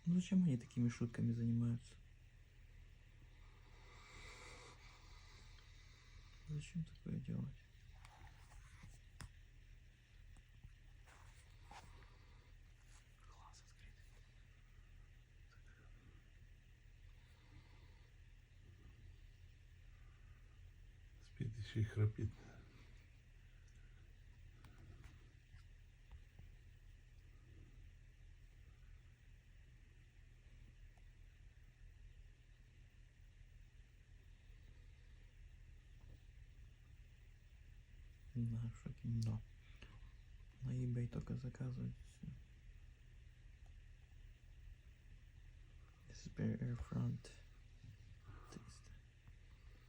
Ну зачем они такими шутками занимаются? Зачем такое делать? Глаз открыт. Спит еще и храпит. Да, в шоке, да. На eBay только заказывать все. SBR Front.